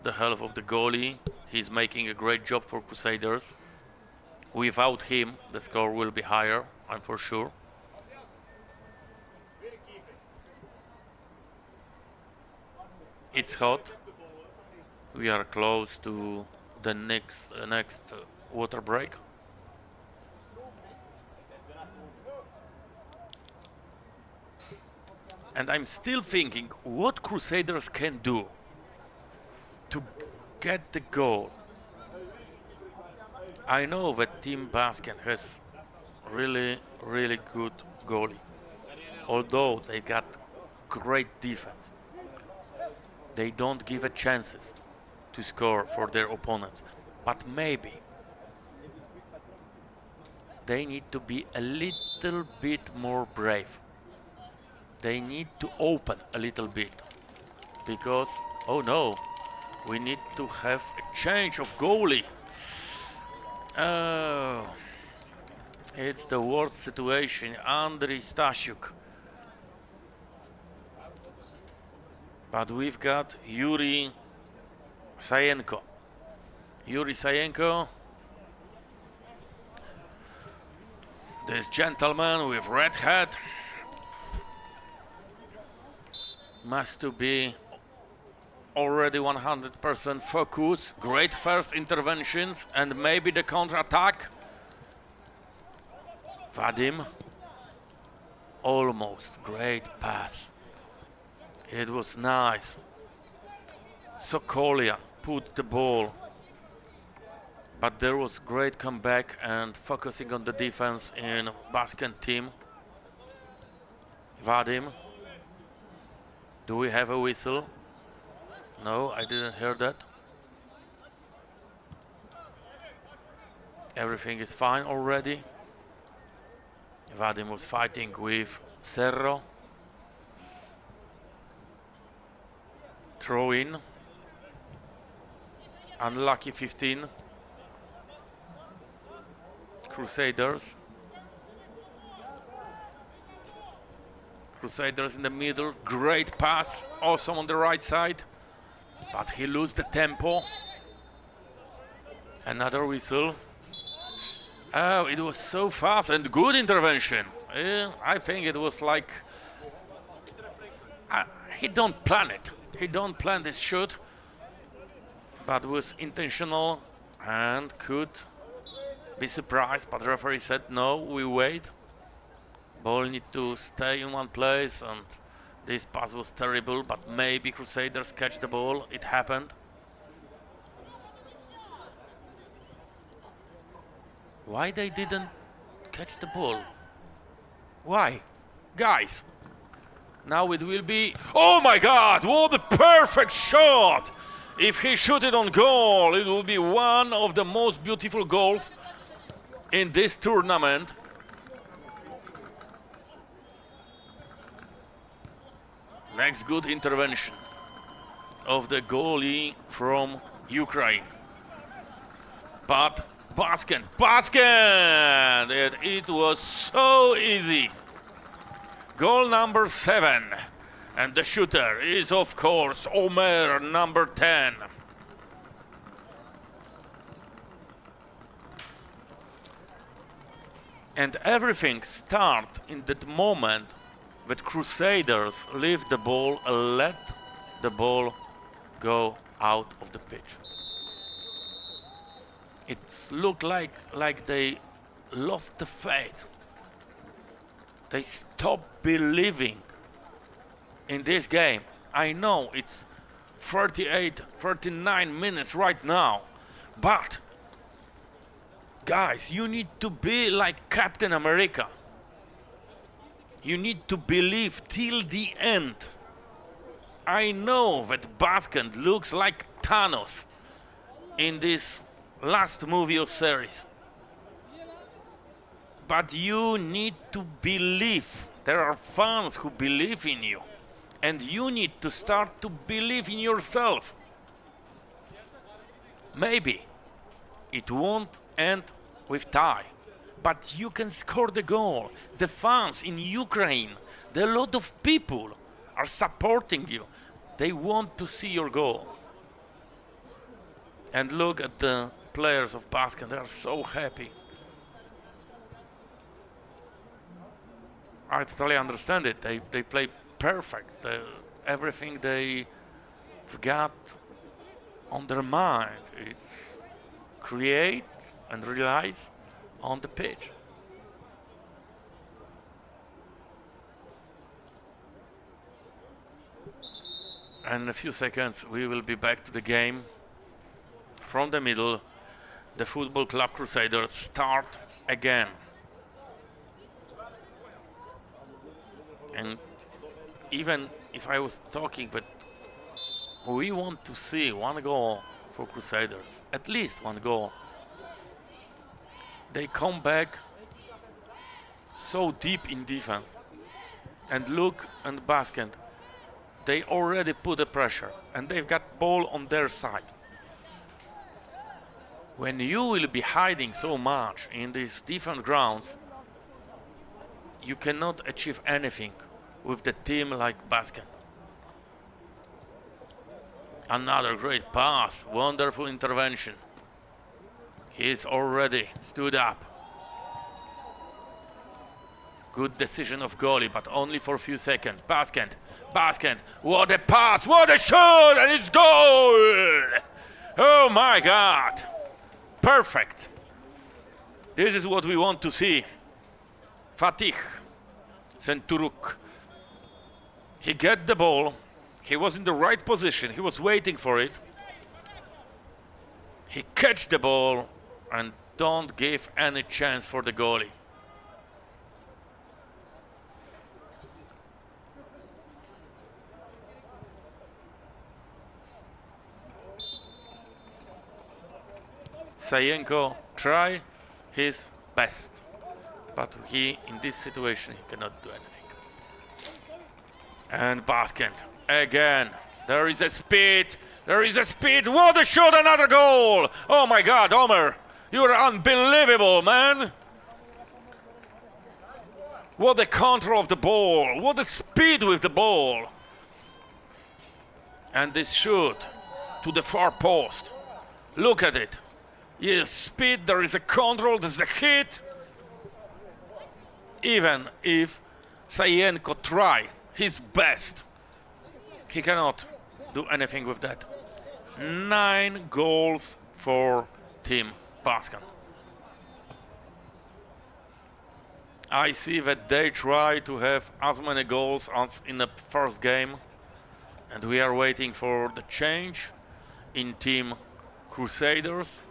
the health of the goalie. He's making a great job for Crusaders. Without him, the score will be higher, I'm for sure. It's hot. We are close to the next water break. And I'm still thinking what Crusaders can do to get the goal. I know that Team Başkent has really good goalie. Although they got great defense, they don't give a chances to score for their opponents. But maybe they need to be a little bit more brave. They need to open a little bit, because, oh no, we need to have a change of goalie. Oh, it's the worst situation. Andriy Stasiuk. But we've got Yuri Sayenko. Yuri Sayenko, this gentleman with red hat, must to be already 100% focus. Great first interventions and maybe the counter-attack. Vadim, almost great pass. It was nice. Sokolia put the ball, but there was great comeback and focusing on the defense in Başkent team. Vadim, do we have a whistle? No, I didn't hear that. Everything is fine already. Vadim was fighting with Cerro. Throw in. Unlucky 15. Crusaders. Crusaders in the middle. Great pass. Also on the right side. But he loses the tempo. Another whistle. Oh, it was so fast and good intervention. I think it was like he don't plan it. He don't plan this shoot, but was intentional and could be surprised. But the referee said no, we wait. Ball need to stay in one place, and this pass was terrible. But maybe Crusaders catch the ball. It happened. Why they didn't catch the ball? Why? Guys, now it will be... Oh my God, what a perfect shot! If he shoot it on goal, it will be one of the most beautiful goals in this tournament. Next good intervention of the goalie from Ukraine. But Başkent! It was so easy. Goal number 7. And the shooter is, of course, Omer, number 10. And everything starts in that moment that Crusaders leave the ball and let the ball go out of the pitch. It looked like they lost the faith. They stopped believing in this game. I know it's 39 minutes right now, but guys, you need to be like Captain America. You need to believe till the end. I know that Başkent looks like Thanos in this last movie of series, but you need to believe. There are fans who believe in you, and you need to start to believe in yourself. Maybe it won't end with tie. But you can score the goal. The fans in Ukraine, a lot of people are supporting you. They want to see your goal. And look at the players of Başkent, they are so happy. I totally understand it. They play perfect. Everything they've got on their mind, it's create and realize on the pitch. And in a few seconds we will be back to the game. From the middle, the Football Club Crusaders start again. And even if I was talking that we want to see one goal for Crusaders, at least one goal, they come back so deep in defense. And look at Başkent, they already put the pressure and they've got ball on their side. When you will be hiding so much in these different grounds, you cannot achieve anything with the team like Başkent. Another great pass, wonderful intervention. He's already stood up. Good decision of goalie, but only for a few seconds. Başkent, what a pass, what a shot, and it's goal! Oh my God, perfect. This is what we want to see. Fatih Centuruk. He got the ball, he was in the right position, he was waiting for it. He catch the ball and don't give any chance for the goalie. Sayenko try his best, but he, in this situation, he cannot do anything. And Başkent, again, there is a speed, what a shot, another goal! Oh my God, Omer, you're unbelievable, man! What the control of the ball, what the speed with the ball! And this shoot to the far post, look at it. Yes, speed, there is a control, there's a hit. Even if Sayenko try his best, he cannot do anything with that. 9 goals for Team Başkent. I see that they try to have as many goals as in the first game, and we are waiting for the change in Team Crusaders.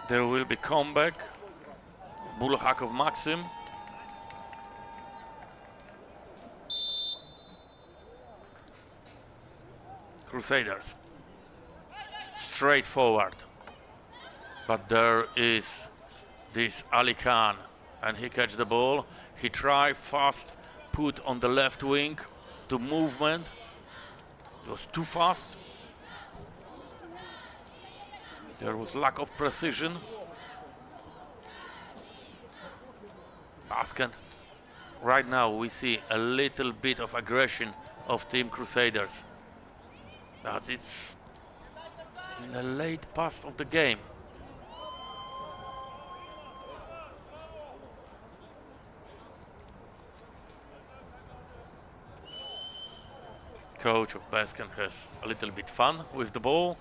There will be comeback. Bulhakov Maxim. Crusaders. Straightforward. But there is this Ali Khan, and he catch the ball. He try fast put on the left wing to movement. It was too fast. There was lack of precision. Başkent. Right now we see a little bit of aggression of Team Crusaders. But it's in the late part of the game. Coach of Başkent has a little bit fun with the ball.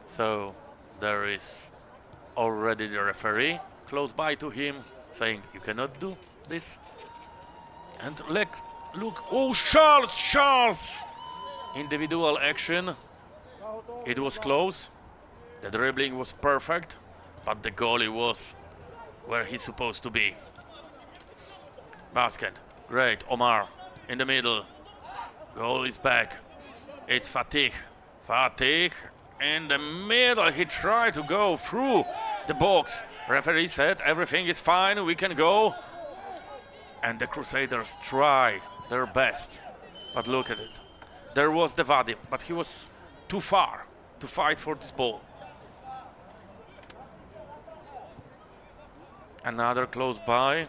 So there is already the referee close by to him saying you cannot do this. And look, oh, Charles! Individual action. It was close. The dribbling was perfect, but the goalie was where he's supposed to be. Başkent, great, Omar in the middle. Goal is back. It's Fatih. Fatih in the middle, he tried to go through the box. Referee said everything is fine, we can go. And the Crusaders try their best. But look at it. There was the Vadim, but he was too far. to fight for this ball. Another close by.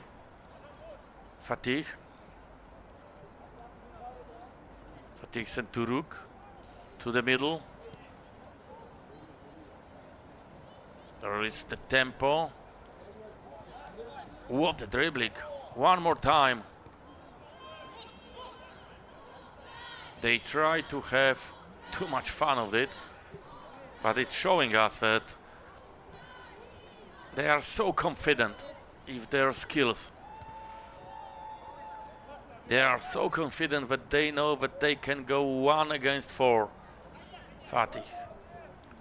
Fatih. Fatih sent Turuk to the middle. There is the tempo. What a dribbling. One more time. They try to have too much fun of it, but it's showing us that they are so confident in their skills. They are so confident that they know that they can go 1 against 4. Fatih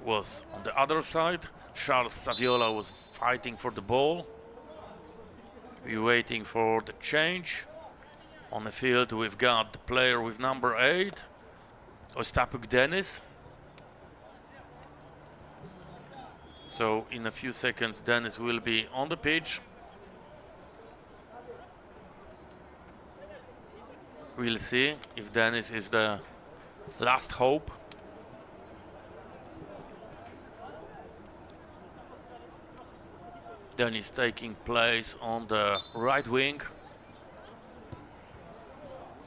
was on the other side. Charles Saviola was fighting for the ball. We're waiting for the change. On the field we've got the player with number 8, Ostapuk Dennis. So in a few seconds Dennis will be on the pitch. We'll see if Dennis is the last hope. Dennis taking place on the right wing.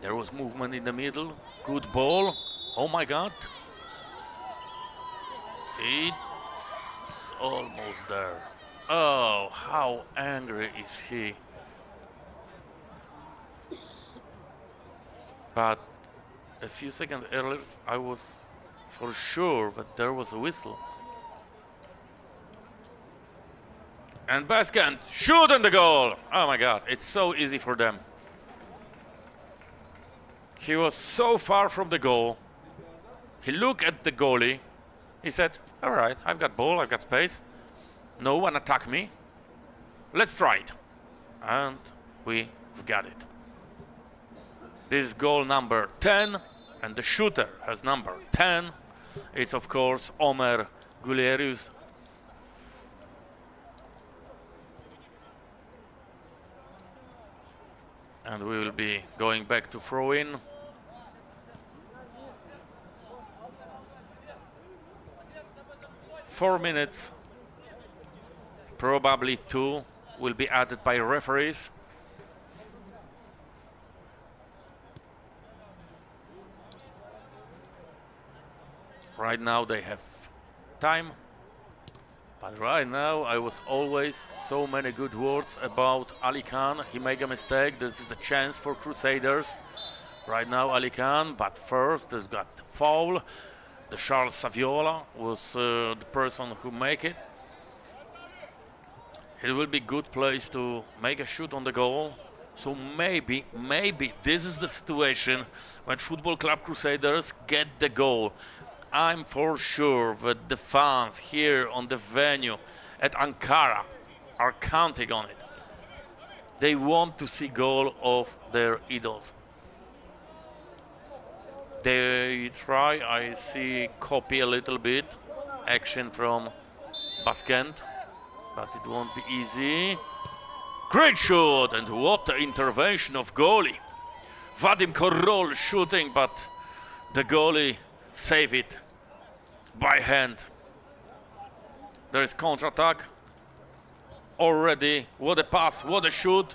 There was movement in the middle. Good ball. Oh my God. It's almost there. Oh, how angry is he. But a few seconds earlier, I was for sure that there was a whistle. And Başkent shoot on the goal. Oh my God, it's so easy for them. He was so far from the goal. He looked at the goalie. He said, all right, I've got ball, I've got space. No one attack me. Let's try it. And we've got it. This is goal number 10, and the shooter has number 10. It's of course Ömer Gulerius. And we will be going back to throw in. Four minutes, probably 2 will be added by referees. Right now they have time. But right now, I was always so many good words about Ali Khan. He made a mistake. This is a chance for Crusaders. Right now, Ali Khan. But first, there's got the foul. The Charles Saviola was the person who make it. It will be good place to make a shoot on the goal. So maybe this is the situation when Football Club Crusaders get the goal. I'm for sure that the fans here on the venue at Ankara are counting on it. They want to see goal of their idols. They try, I see, copy a little bit action from Başkent, but it won't be easy. Great shot, and what the intervention of goalie. Vadim Korol shooting, but the goalie saved it by hand. There is counter-attack already. What a pass, what a shoot.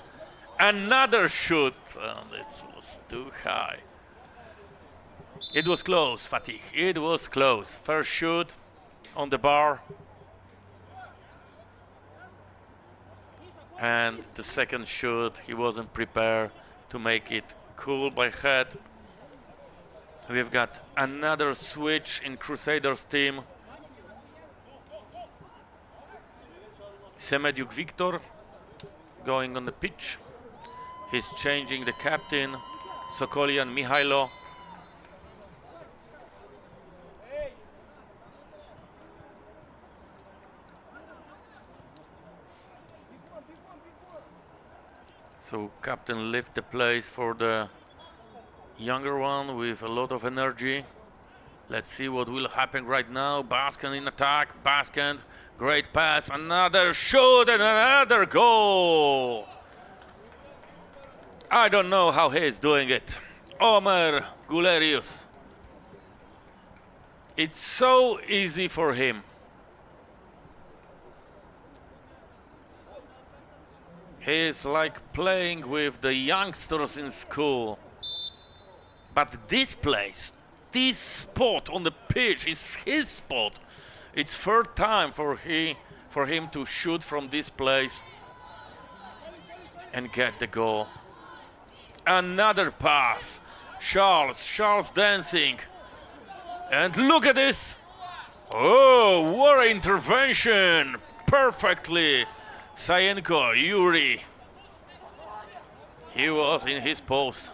Another shoot, and it was too high. It was close, Fatih, it was close. First shoot on the bar. And the second shoot, he wasn't prepared to make it cool by head. We've got another switch in Crusaders team. Semediuk Victor going on the pitch. He's changing the captain, Sokolian Mihailo. So captain left the place for the younger one with a lot of energy. Let's see what will happen right now. Başkent in attack. Başkent, great pass. Another shot and another goal. I don't know how he is doing it. Ömer Gulerius. It's so easy for him. He is like playing with the youngsters in school. But this place, this spot on the pitch is his spot. It's third time for him to shoot from this place and get the goal. Another pass. Charles dancing. And look at this. Oh, what an intervention. Perfectly. Sayenko, Yuri. He was in his post.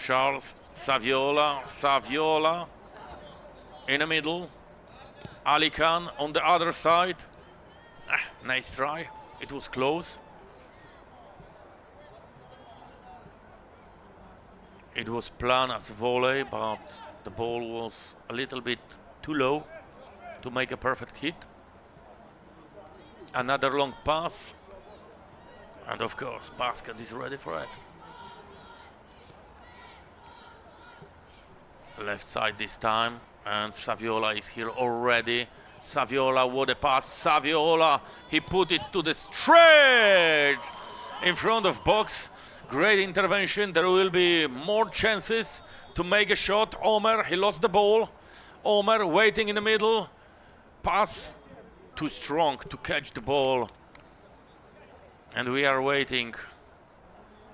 Charles, Saviola in the middle. Ali Khan on the other side. Nice try. It was close. It was planned as a volley, but the ball was a little bit too low to make a perfect hit. Another long pass. And of course, Başkent is ready for it. Left side this time, and Saviola is here already. Saviola, what a pass. Saviola, he put it to the straight in front of box. Great intervention. There will be more chances to make a shot. Omer, he lost the ball. Omer waiting in the middle. Pass too strong to catch the ball. And we are waiting.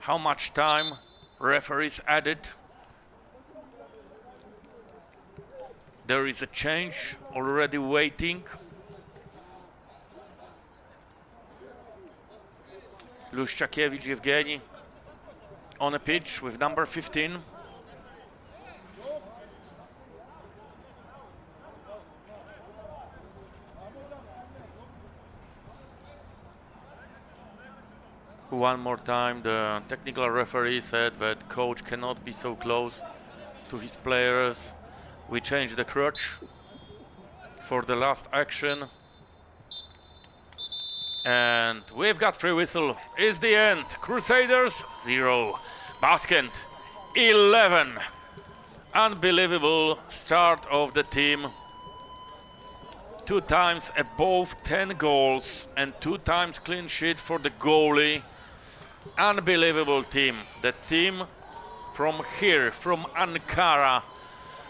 How much time referees added? There is a change already waiting. Luszczakiewicz Evgeny on a pitch with number 15. One more time, the technical referee said that coach cannot be so close to his players. We changed the crutch for the last action. And we've got free whistle. Is the end. Crusaders 0. Başkent 11. Unbelievable start of the team. 2 times above 10 goals and 2 times clean sheet for the goalie. Unbelievable team. The team from here, from Ankara.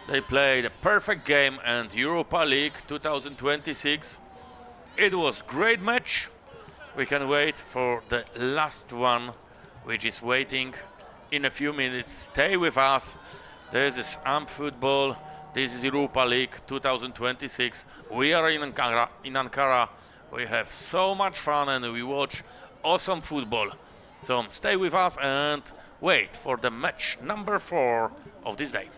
They played a perfect game and Europa League 2026. It was a great match. We can wait for the last one, which is waiting in a few minutes. Stay with us. This is AMP Football. This is Europa League 2026. We are in Ankara. We have so much fun and we watch awesome football. So stay with us and wait for the match number 4 of this day.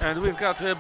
And we've got a